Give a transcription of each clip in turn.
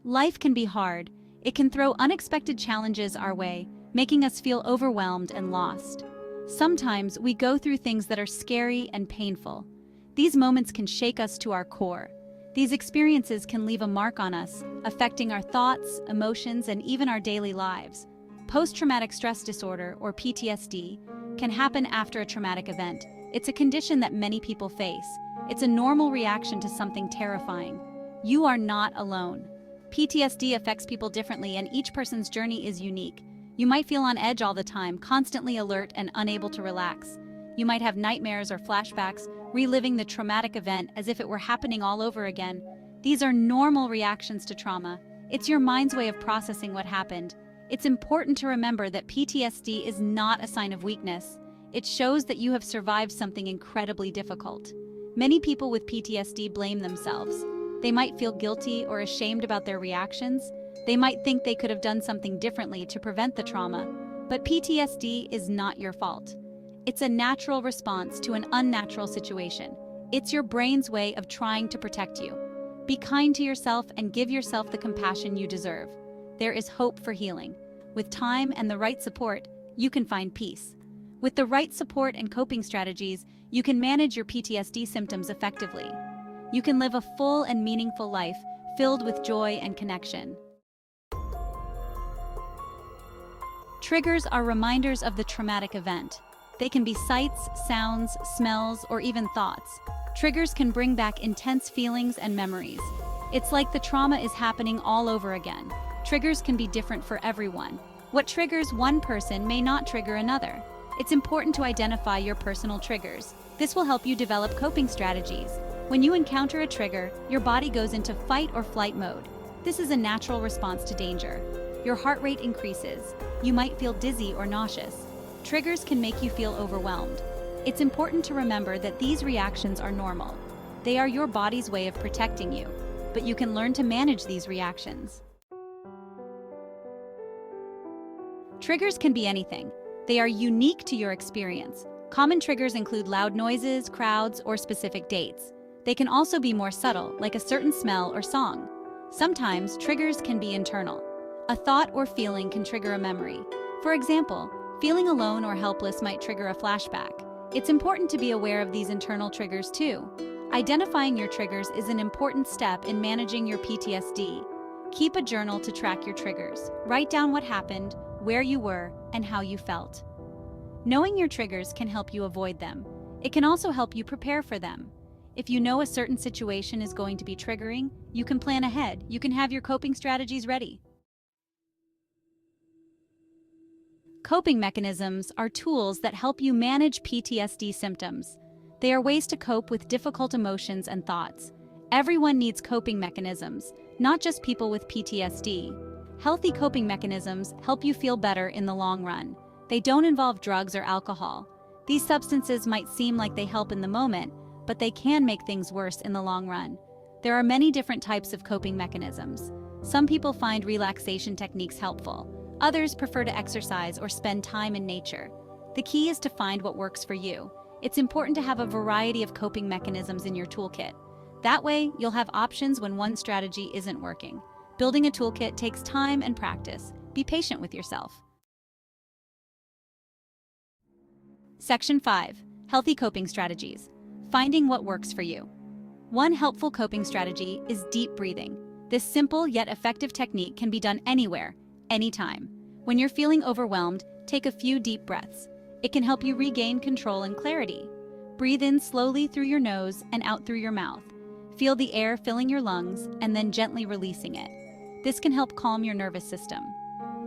Life can be hard. It can throw unexpected challenges our way, making us feel overwhelmed and lost. Sometimes we go through things that are scary and painful. These moments can shake us to our core. These experiences can leave a mark on us, affecting our thoughts, emotions, and even our daily lives. Post-traumatic stress disorder, or PTSD, can happen after a traumatic event. It's a condition that many people face. It's a normal reaction to something terrifying. You are not alone. PTSD affects people differently, and each person's journey is unique. You might feel on edge all the time, constantly alert and unable to relax. You might have nightmares or flashbacks, reliving the traumatic event as if it were happening all over again. These are normal reactions to trauma. It's your mind's way of processing what happened. It's important to remember that PTSD is not a sign of weakness. It shows that you have survived something incredibly difficult. Many people with PTSD blame themselves. They might feel guilty or ashamed about their reactions. They might think they could have done something differently to prevent the trauma. But PTSD is not your fault. It's a natural response to an unnatural situation. It's your brain's way of trying to protect you. Be kind to yourself and give yourself the compassion you deserve. There is hope for healing. With time and the right support, you can find peace. With the right support and coping strategies, you can manage your PTSD symptoms effectively. You can live a full and meaningful life filled with joy and connection. Triggers are reminders of the traumatic event. They can be sights, sounds, smells, or even thoughts. Triggers can bring back intense feelings and memories. It's like the trauma is happening all over again. Triggers can be different for everyone. What triggers one person may not trigger another. It's important to identify your personal triggers. This will help you develop coping strategies. When you encounter a trigger, your body goes into fight or flight mode. This is a natural response to danger. Your heart rate increases. You might feel dizzy or nauseous. Triggers can make you feel overwhelmed. It's important to remember that these reactions are normal. They are your body's way of protecting you, but you can learn to manage these reactions. Triggers can be anything. They are unique to your experience. Common triggers include loud noises, crowds, or specific dates. They can also be more subtle, like a certain smell or song. Sometimes triggers can be internal. A thought or feeling can trigger a memory. For example, feeling alone or helpless might trigger a flashback. It's important to be aware of these internal triggers too. Identifying your triggers is an important step in managing your PTSD. Keep a journal to track your triggers. Write down what happened, where you were, and how you felt. Knowing your triggers can help you avoid them. It can also help you prepare for them. If you know a certain situation is going to be triggering, you can plan ahead. You can have your coping strategies ready. Coping mechanisms are tools that help you manage PTSD symptoms. They are ways to cope with difficult emotions and thoughts. Everyone needs coping mechanisms, not just people with PTSD. Healthy coping mechanisms help you feel better in the long run. They don't involve drugs or alcohol. These substances might seem like they help in the moment, but they can make things worse in the long run. There are many different types of coping mechanisms. Some people find relaxation techniques helpful. Others prefer to exercise or spend time in nature. The key is to find what works for you. It's important to have a variety of coping mechanisms in your toolkit. That way, you'll have options when one strategy isn't working. Building a toolkit takes time and practice. Be patient with yourself. Section 5. Healthy coping strategies. Finding what works for you. One helpful coping strategy is deep breathing. This simple yet effective technique can be done anywhere, anytime. When you're feeling overwhelmed, take a few deep breaths. It can help you regain control and clarity. Breathe in slowly through your nose and out through your mouth. Feel the air filling your lungs and then gently releasing it. This can help calm your nervous system.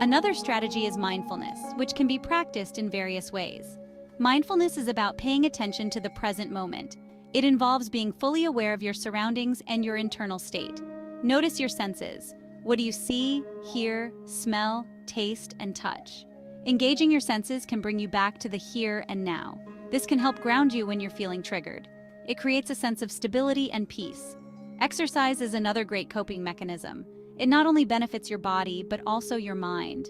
Another strategy is mindfulness, which can be practiced in various ways. Mindfulness is about paying attention to the present moment. It involves being fully aware of your surroundings and your internal state. Notice your senses. What do you see, hear, smell, taste, and touch? Engaging your senses can bring you back to the here and now. This can help ground you when you're feeling triggered. It creates a sense of stability and peace. Exercise is another great coping mechanism. It not only benefits your body, but also your mind.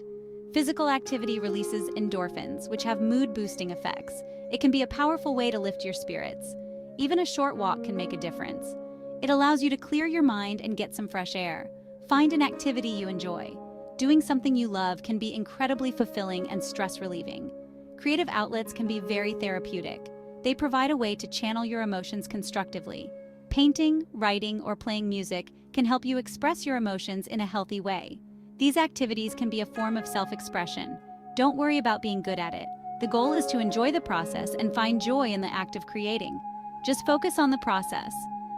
Physical activity releases endorphins, which have mood-boosting effects. It can be a powerful way to lift your spirits. Even a short walk can make a difference. It allows you to clear your mind and get some fresh air. Find an activity you enjoy. Doing something you love can be incredibly fulfilling and stress-relieving. Creative outlets can be very therapeutic. They provide a way to channel your emotions constructively. Painting, writing, or playing music can help you express your emotions in a healthy way. These activities can be a form of self-expression. Don't worry about being good at it. The goal is to enjoy the process and find joy in the act of creating. Just focus on the process.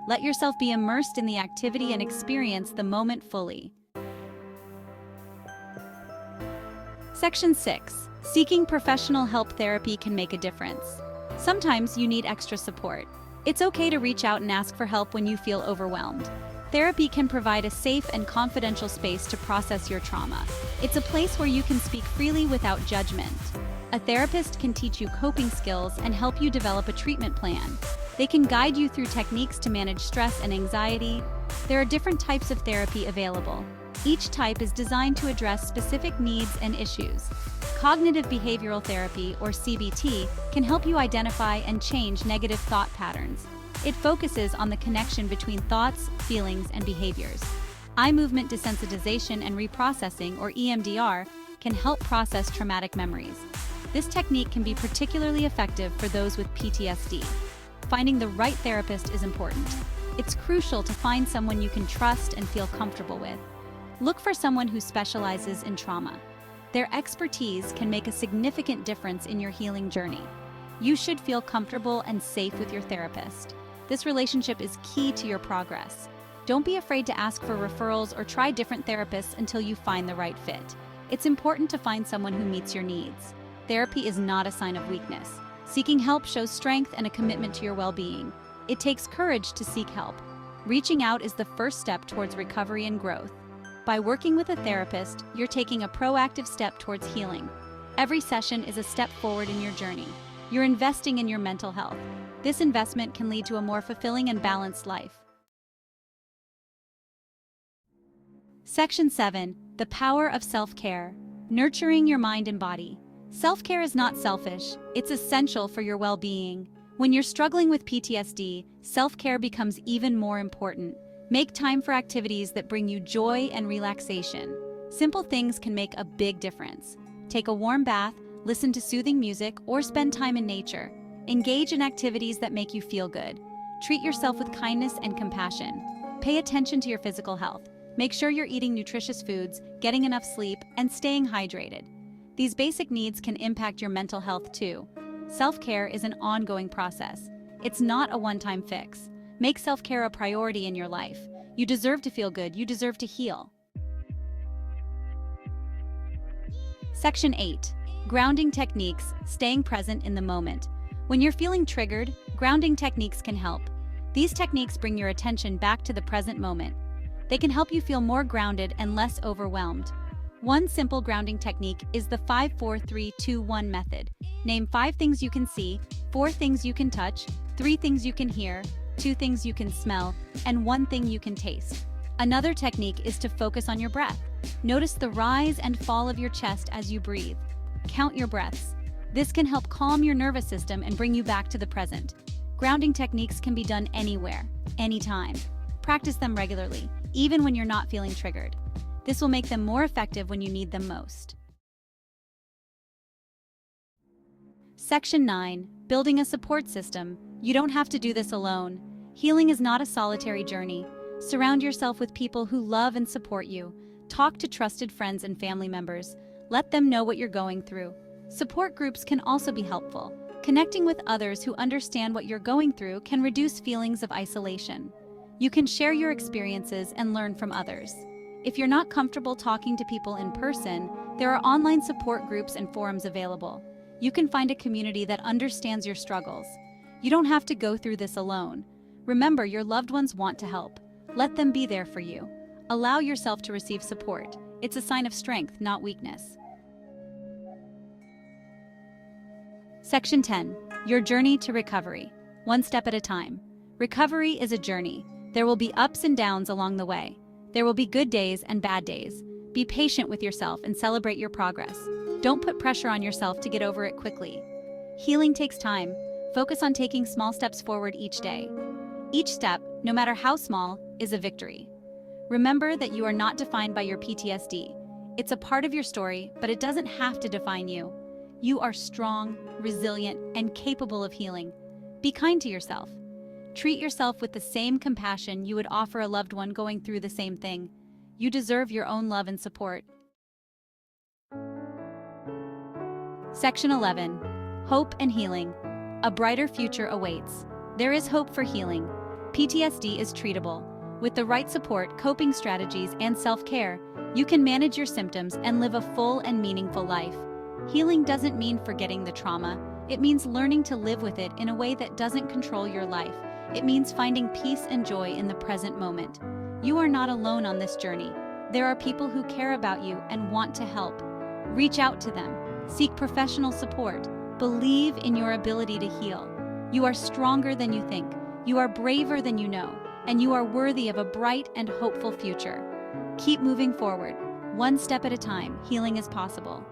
Let yourself be immersed in the activity and experience the moment fully. Section 6. Seeking professional help. Therapy can make a difference. Sometimes you need extra support. It's okay to reach out and ask for help when you feel overwhelmed. Therapy can provide a safe and confidential space to process your trauma. It's a place where you can speak freely without judgment. A therapist can teach you coping skills and help you develop a treatment plan. They can guide you through techniques to manage stress and anxiety. There are different types of therapy available. Each type is designed to address specific needs and issues. Cognitive behavioral therapy, or CBT, can help you identify and change negative thought patterns. It focuses on the connection between thoughts, feelings, and behaviors. Eye movement desensitization and reprocessing, or EMDR, can help process traumatic memories. This technique can be particularly effective for those with PTSD. Finding the right therapist is important. It's crucial to find someone you can trust and feel comfortable with. Look for someone who specializes in trauma. Their expertise can make a significant difference in your healing journey. You should feel comfortable and safe with your therapist. This relationship is key to your progress. Don't be afraid to ask for referrals or try different therapists until you find the right fit. It's important to find someone who meets your needs. Therapy is not a sign of weakness. Seeking help shows strength and a commitment to your well-being. It takes courage to seek help. Reaching out is the first step towards recovery and growth. By working with a therapist, you're taking a proactive step towards healing. Every session is a step forward in your journey. You're investing in your mental health. This investment can lead to a more fulfilling and balanced life. Section 7. The power of self-care. Nurturing your mind and body. Self-care is not selfish. It's essential for your well-being. When you're struggling with PTSD, self-care becomes even more important. Make time for activities that bring you joy and relaxation. Simple things can make a big difference. Take a warm bath, listen to soothing music, or spend time in nature. Engage in activities that make you feel good. Treat yourself with kindness and compassion. Pay attention to your physical health. Make sure you're eating nutritious foods, getting enough sleep, and staying hydrated. These basic needs can impact your mental health too. Self-care is an ongoing process. It's not a one-time fix. Make self-care a priority in your life. You deserve to feel good. You deserve to heal. Section 8. Grounding techniques. Staying present in the moment. When you're feeling triggered, grounding techniques can help. These techniques bring your attention back to the present moment. They can help you feel more grounded and less overwhelmed. One simple grounding technique is the 5-4-3-2-1 method. Name 5 things you can see, 4 things you can touch, 3 things you can hear, 2 things you can smell, and 1 thing you can taste. Another technique is to focus on your breath. Notice the rise and fall of your chest as you breathe. Count your breaths. This can help calm your nervous system and bring you back to the present. Grounding techniques can be done anywhere, anytime. Practice them regularly, even when you're not feeling triggered. This will make them more effective when you need them most. Section 9. Building a support system. You don't have to do this alone. Healing is not a solitary journey. Surround yourself with people who love and support you. Talk to trusted friends and family members. Let them know what you're going through. Support groups can also be helpful. Connecting with others who understand what you're going through can reduce feelings of isolation. You can share your experiences and learn from others. If you're not comfortable talking to people in person, there are online support groups and forums available. You can find a community that understands your struggles. You don't have to go through this alone. Remember, your loved ones want to help. Let them be there for you. Allow yourself to receive support. It's a sign of strength, not weakness. Section 10. Your journey to recovery. One step at a time. Recovery is a journey. There will be ups and downs along the way. There will be good days and bad days. Be patient with yourself and celebrate your progress. Don't put pressure on yourself to get over it quickly. Healing takes time. Focus on taking small steps forward each day. Each step, no matter how small, is a victory. Remember that you are not defined by your PTSD. It's a part of your story, but it doesn't have to define you. You are strong, resilient, and capable of healing. Be kind to yourself. Treat yourself with the same compassion you would offer a loved one going through the same thing. You deserve your own love and support. Section 11. Hope and healing. A brighter future awaits. There is hope for healing. PTSD is treatable. With the right support, coping strategies, and self-care, you can manage your symptoms and live a full and meaningful life. Healing doesn't mean forgetting the trauma. It means learning to live with it in a way that doesn't control your life. It means finding peace and joy in the present moment. You are not alone on this journey. There are people who care about you and want to help. Reach out to them. Seek professional support. Believe in your ability to heal. You are stronger than you think. You are braver than you know. And you are worthy of a bright and hopeful future. Keep moving forward. One step at a time, healing is possible.